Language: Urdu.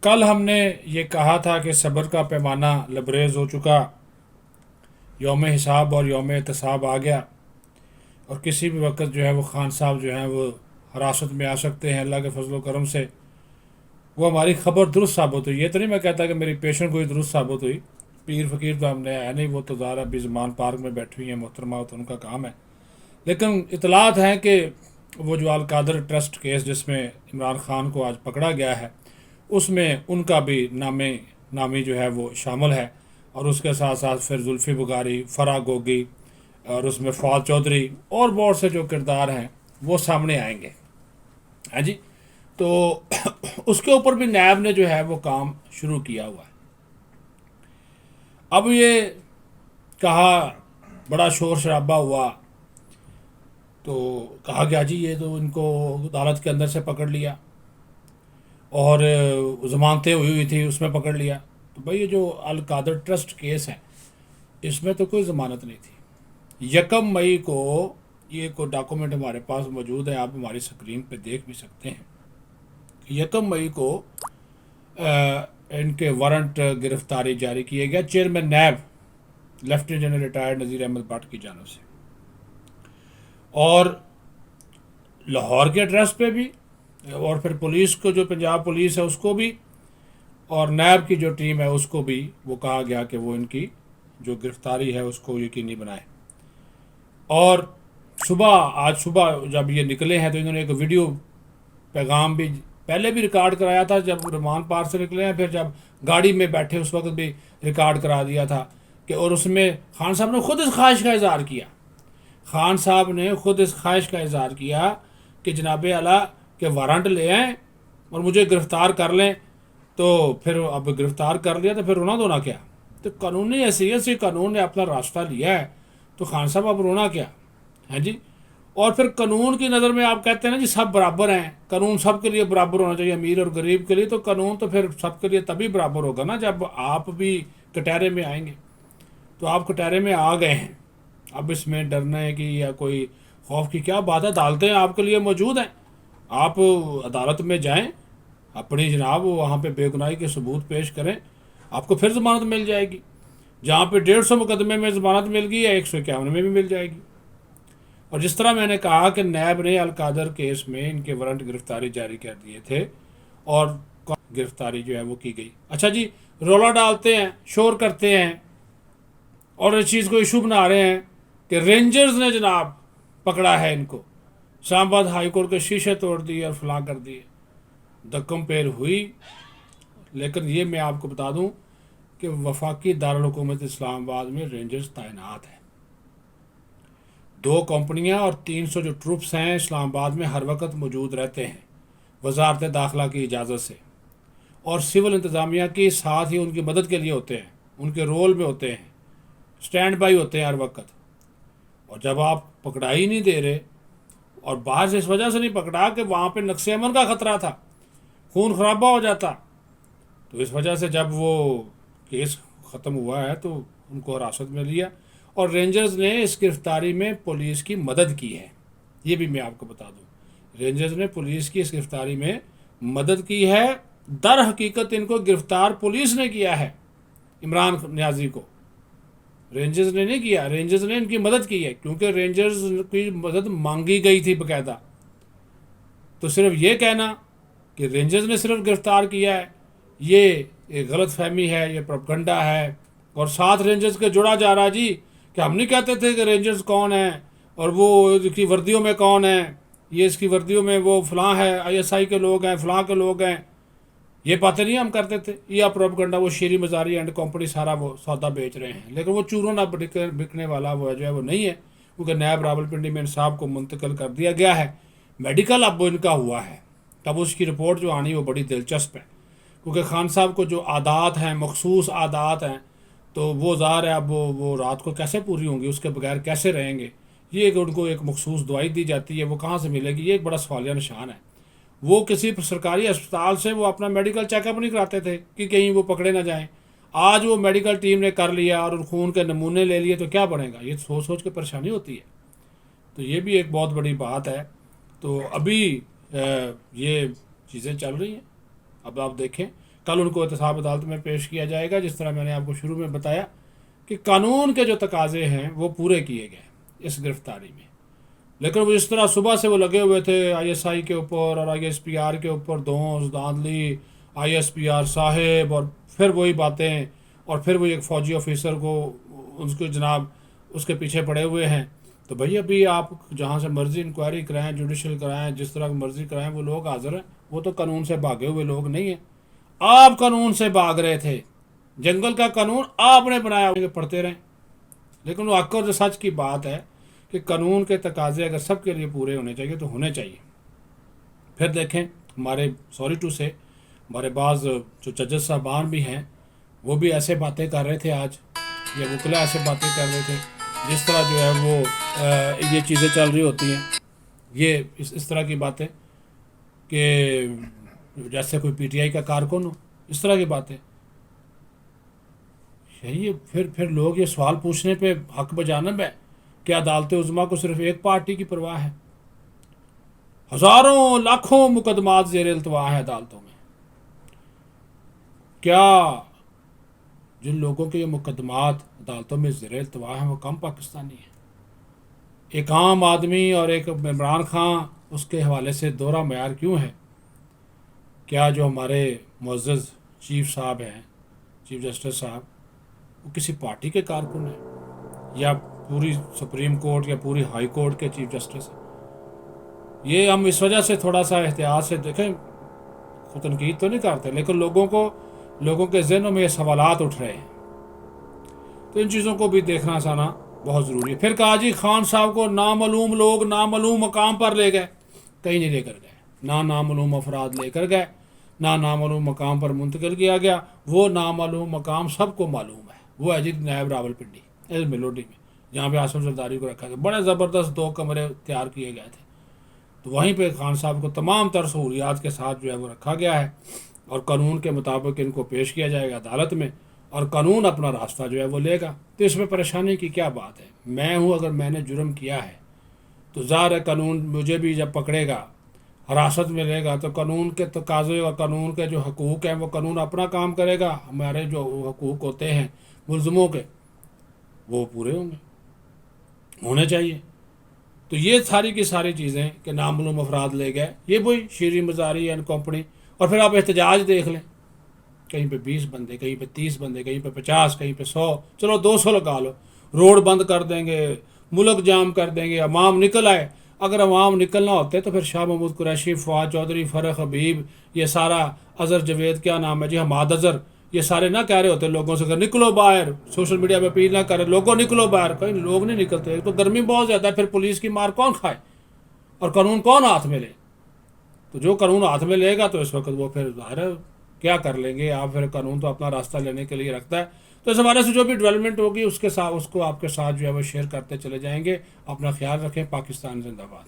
کل ہم نے یہ کہا تھا کہ صبر کا پیمانہ لبریز ہو چکا، یوم حساب اور یوم احتساب آ گیا، اور کسی بھی وقت جو ہے وہ خان صاحب جو ہیں وہ حراست میں آ سکتے ہیں۔ اللہ کے فضل و کرم سے وہ ہماری خبر درست ثابت ہوئی۔ یہ تو نہیں میں کہتا کہ میری پیشن گوئی درست ثابت ہوئی، پیر فقیر تو ہم نے ہے نہیں، وہ تو ظاہر ابھی زمان پارک میں بیٹھی ہوئی ہیں محترمہ، تو ان کا کام ہے، لیکن اطلاعات ہیں کہ وہ جو القادر ٹرسٹ کیس جس میں عمران خان کو آج پکڑا گیا ہے، اس میں ان کا بھی نامی جو ہے وہ شامل ہے، اور اس کے ساتھ ساتھ پھر زلفی بغاری، فرا گوگی، اور اس میں فواد چودھری اور بہت سے جو کردار ہیں وہ سامنے آئیں گے۔ ہاں جی، تو اس کے اوپر بھی نیب نے جو ہے وہ کام شروع کیا ہوا ہے۔ اب یہ کہا، بڑا شور شرابہ ہوا، تو کہا گیا جی یہ تو ان کو عدالت کے اندر سے پکڑ لیا، اور ضمانتیں ہوئی تھی اس میں پکڑ لیا۔ تو بھائی یہ جو القادر ٹرسٹ کیس ہے، اس میں تو کوئی ضمانت نہیں تھی۔ 1 مئی کو یہ کوئی ڈاکومنٹ ہمارے پاس موجود ہے، آپ ہماری سکرین پہ دیکھ بھی سکتے ہیں۔ 1 مئی کو ان کے وارنٹ گرفتاری جاری کیے گیا chairman NAB lieutenant general retired Nazir Ahmed Butt کی جانب سے، اور لاہور کے ایڈریس پہ بھی، اور پھر پولیس کو جو پنجاب پولیس ہے اس کو بھی، اور نیب کی جو ٹیم ہے اس کو بھی وہ کہا گیا کہ وہ ان کی جو گرفتاری ہے اس کو یقینی بنائے۔ اور آج صبح جب یہ نکلے ہیں تو انہوں نے ایک ویڈیو پیغام بھی پہلے بھی ریکارڈ کرایا تھا، جب رمان پار سے نکلے ہیں، پھر جب گاڑی میں بیٹھے اس وقت بھی ریکارڈ کرا دیا تھا کہ، اور اس میں خان صاحب نے خود اس خواہش کا اظہار کیا، خان صاحب نے خود اس خواہش کا اظہار کیا کہ جناب اعلیٰ کہ وارنٹ لے آئیں اور مجھے گرفتار کر لیں، تو پھر اب گرفتار کر لیا تو پھر رونا دھونا کیا؟ تو قانونی حیثیت سے قانون نے اپنا راستہ لیا ہے، تو خان صاحب اب رونا کیا ہے جی؟ اور پھر قانون کی نظر میں آپ کہتے ہیں نا جی سب برابر ہیں، قانون سب کے لیے برابر ہونا چاہیے، امیر اور غریب کے لیے، تو قانون تو پھر سب کے لیے تبھی برابر ہوگا نا جب آپ بھی کٹہرے میں آئیں گے۔ تو آپ کٹہرے میں آ گئے ہیں، اب اس میں ڈرنے کی یا کوئی خوف کی کیا بات ہے؟ عدالتیں آپ کے لیے موجود ہیں، آپ عدالت میں جائیں، اپنی جناب وہاں پہ بے گناہی کے ثبوت پیش کریں، آپ کو پھر ضمانت مل جائے گی، جہاں پہ 150 مقدمے میں ضمانت مل گئی ہے 151 میں بھی مل جائے گی۔ اور جس طرح میں نے کہا کہ نیب نے القادر کیس میں ان کے وارنٹ گرفتاری جاری کر دیے تھے، اور گرفتاری جو ہے وہ کی گئی۔ اچھا جی، رولا ڈالتے ہیں، شور کرتے ہیں، اور اس چیز کو ایشو بنا رہے ہیں کہ رینجرز نے جناب پکڑا ہے ان کو، اسلام آباد ہائی کورٹ کے شیشے توڑ دیے اور فلاں کر دیے، دکم پیر ہوئی۔ لیکن یہ میں آپ کو بتا دوں کہ وفاقی دارالحکومت اسلام آباد میں رینجرز تعینات ہیں، 2 کمپنیاں اور 300 جو ٹروپس ہیں اسلام آباد میں ہر وقت موجود رہتے ہیں وزارت داخلہ کی اجازت سے، اور سول انتظامیہ کے ساتھ ہی ان کی مدد کے لیے ہوتے ہیں، ان کے رول میں ہوتے ہیں، سٹینڈ بائی ہوتے ہیں ہر وقت۔ اور جب آپ پکڑائی نہیں دے رہے، اور باہر سے اس وجہ سے نہیں پکڑا کہ وہاں پہ نقص امن کا خطرہ تھا، خون خرابہ ہو جاتا، تو اس وجہ سے جب وہ کیس ختم ہوا ہے تو ان کو حراست میں لیا، اور رینجرز نے اس گرفتاری میں پولیس کی مدد کی ہے۔ یہ بھی میں آپ کو بتا دوں، رینجرز نے پولیس کی اس گرفتاری میں مدد کی ہے، در حقیقت ان کو گرفتار پولیس نے کیا ہے، عمران نیازی کو، رینجرز نے نہیں کیا، رینجرز نے ان کی مدد کی ہے، کیونکہ رینجرز کی مدد مانگی گئی تھی باقاعدہ۔ تو صرف یہ کہنا کہ رینجرز نے صرف گرفتار کیا ہے، یہ ایک غلط فہمی ہے، یہ پروپگنڈا ہے، اور ساتھ رینجرز کے جڑا جا رہا جی کہ ہم نہیں کہتے تھے کہ رینجرز کون ہیں، اور وہ اس کی وردیوں میں کون ہیں، یہ اس کی وردیوں میں وہ فلاں ہے، ISI کے لوگ ہیں، فلاں کے لوگ ہیں، یہ باتیں نہیں ہم کرتے تھے، یہ پروپگنڈا، وہ شیری مزاری اینڈ کمپنی سارا وہ سودا بیچ رہے ہیں، لیکن وہ چوروں نہ بکنے والا وہ جو ہے وہ نہیں ہے، کیونکہ نیب راولپنڈی میں انصاف کو منتقل کر دیا گیا ہے، میڈیکل اب ان کا ہوا ہے، تب اس کی رپورٹ جو آنی وہ بڑی دلچسپ ہے، کیونکہ خان صاحب کو جو عادات ہیں، مخصوص عادات ہیں، تو وہ ظاہر ہے اب وہ رات کو کیسے پوری ہوں گی، اس کے بغیر کیسے رہیں گے، یہ کہ ان کو ایک مخصوص دوائی دی جاتی ہے، وہ کہاں سے ملے گی، یہ ایک بڑا سوالیہ نشان ہے۔ وہ کسی سرکاری اسپتال سے وہ اپنا میڈیکل چیک اپ نہیں کراتے تھے کہ کہیں وہ پکڑے نہ جائیں، آج وہ میڈیکل ٹیم نے کر لیا اور خون کے نمونے لے لیے، تو کیا بنے گا؟ یہ سوچ سوچ کے پریشانی ہوتی ہے، تو یہ بھی ایک بہت بڑی بات ہے۔ تو ابھی یہ چیزیں چل رہی ہیں، اب آپ دیکھیں کل ان کو احتساب عدالت میں پیش کیا جائے گا. جس طرح میں نے آپ کو شروع میں بتایا کہ قانون کے جو تقاضے ہیں وہ پورے کیے گئے اس گرفتاری میں. لیکن وہ اس طرح صبح سے وہ لگے ہوئے تھے آئی ایس آئی کے اوپر اور آئی ایس پی آر کے اوپر، دونس دھاندلی، آئی ایس پی آر صاحب، اور پھر وہی باتیں، اور پھر وہ ایک فوجی آفیسر کو اس کے جناب اس کے پیچھے پڑے ہوئے ہیں. تو بھائی ابھی آپ جہاں سے مرضی انکوائری کرائیں، جوڈیشل کرائیں، جس طرح کی مرضی کرائیں، وہ لوگ حاضر ہیں. وہ تو قانون سے بھاگے ہوئے لوگ نہیں ہیں. آپ قانون سے بھاگ رہے تھے، جنگل کا قانون آپ نے بنایا، پڑھتے رہیں. لیکن وہ حق اور سچ کی بات ہے کہ قانون کے تقاضے اگر سب کے لیے پورے ہونے چاہیے تو ہونے چاہیے. پھر دیکھیں ہمارے سوری ٹو سے ہمارے بعض جو ججز صاحبان بھی ہیں وہ بھی ایسے باتیں کر رہے تھے آج، یا وکلا ایسے باتیں کر رہے تھے جس طرح جو ہے وہ یہ چیزیں چل رہی ہوتی ہیں، یہ اس طرح کی باتیں کہ جیسے کوئی پی ٹی آئی کا کارکن ہو، اس طرح کی باتیں. یہی پھر لوگ یہ سوال پوچھنے پہ حق بجانب ہے کہ عدالت عظمیٰ کو صرف ایک پارٹی کی پرواہ ہے. ہزاروں لاکھوں مقدمات زیر التوا ہیں عدالتوں میں. کیا جن لوگوں کے یہ مقدمات عدالتوں میں زیر التوا ہیں وہ کم پاکستانی ہیں؟ ایک عام آدمی اور ایک عمران خان اس کے حوالے سے دوہرا معیار کیوں ہے؟ کیا جو ہمارے معزز چیف صاحب ہیں، چیف جسٹس صاحب، وہ کسی پارٹی کے کارکن ہیں یا پوری سپریم کورٹ یا پوری ہائی کورٹ کے چیف جسٹس ہیں؟ یہ ہم اس وجہ سے تھوڑا سا احتیاط سے دیکھیں، خود تنقید تو نہیں کرتے، لیکن لوگوں کے ذہنوں میں یہ سوالات اٹھ رہے ہیں. تو ان چیزوں کو بھی دیکھنا سانا بہت ضروری ہے. پھر کہا جی خان صاحب کو نامعلوم لوگ نامعلوم مقام پر لے گئے. کہیں نہیں لے کر گئے، نہ نامعلوم افراد لے کر گئے، نہ نامعلوم مقام پر منتقل کیا گیا. وہ نامعلوم مقام سب کو معلوم ہے، وہ ہے جی نائب راولپنڈی ایل ملوڈی میں، جہاں پہ آصف زرداری کو رکھا گیا. بڑے زبردست 2 کمرے تیار کیے گئے تھے. تو وہیں پہ خان صاحب کو تمام تر سہولیات کے ساتھ جو ہے وہ رکھا گیا ہے، اور قانون کے مطابق ان کو پیش کیا جائے گا عدالت میں، اور قانون اپنا راستہ جو ہے وہ لے گا. تو اس میں پریشانی کی کیا بات ہے؟ میں ہوں، اگر میں نے جرم کیا ہے تو ظاہر ہے قانون مجھے بھی جب پکڑے گا، حراست میں لے گا، تو قانون کے تقاضے اور قانون کے جو حقوق ہیں وہ قانون اپنا کام کرے گا. ہمارے جو حقوق ہوتے ہیں ملزموں کے وہ پورے ہوں گے، ہونے چاہیے. تو یہ ساری کی ساری چیزیں کہ نامعلوم افراد لے گئے، یہ وہی شیریں مزاری اینڈ کمپنی. اور پھر آپ احتجاج دیکھ لیں، کہیں پہ 20 بندے، کہیں پہ 30 بندے، کہیں پہ 50، کہیں پہ 100، چلو 200 لگا لو. روڈ بند کر دیں گے، ملک جام کر دیں گے، عوام نکل آئے. اگر عوام نکلنا ہوتے تو پھر شاہ محمود قریشی، فواد چودھری، فرق حبیب، یہ سارا اظہر جوید، کیا نام ہے جی، حماد اظہر، یہ سارے نہ کہہ رہے ہوتے لوگوں سے کہ نکلو باہر، سوشل میڈیا پہ اپیل نہ کرے لوگوں نکلو باہر. کہیں لوگ نہیں نکلتے. ایک تو گرمی بہت زیادہ ہے، پھر پولیس کی مار کون کھائے اور قانون کون ہاتھ میں لے؟ تو جو قانون ہاتھ میں لے گا تو اس وقت وہ پھر ظاہر ہے کیا کر لیں گے آپ. پھر قانون تو اپنا راستہ لینے کے لیے رکھتا ہے. تو اس حوالے سے جو بھی ڈیولپمنٹ ہوگی اس کے ساتھ اس کو آپ کے ساتھ جو ہے وہ شیئر کرتے چلے جائیں گے. اپنا خیال رکھیں. پاکستان زندہ باد.